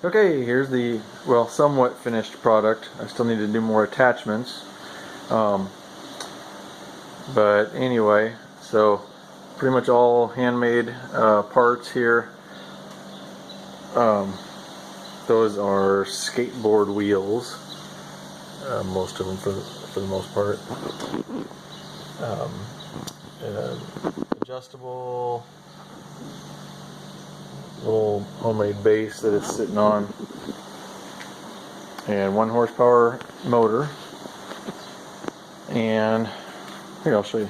Okay, here's the, well, somewhat finished product. I still need to do more attachments. But anyway, so pretty much all handmade parts here. Those are skateboard wheels, most of them for the most part. Adjustable little homemade base that it's sitting on, and 1 horsepower motor. And here, I'll show you.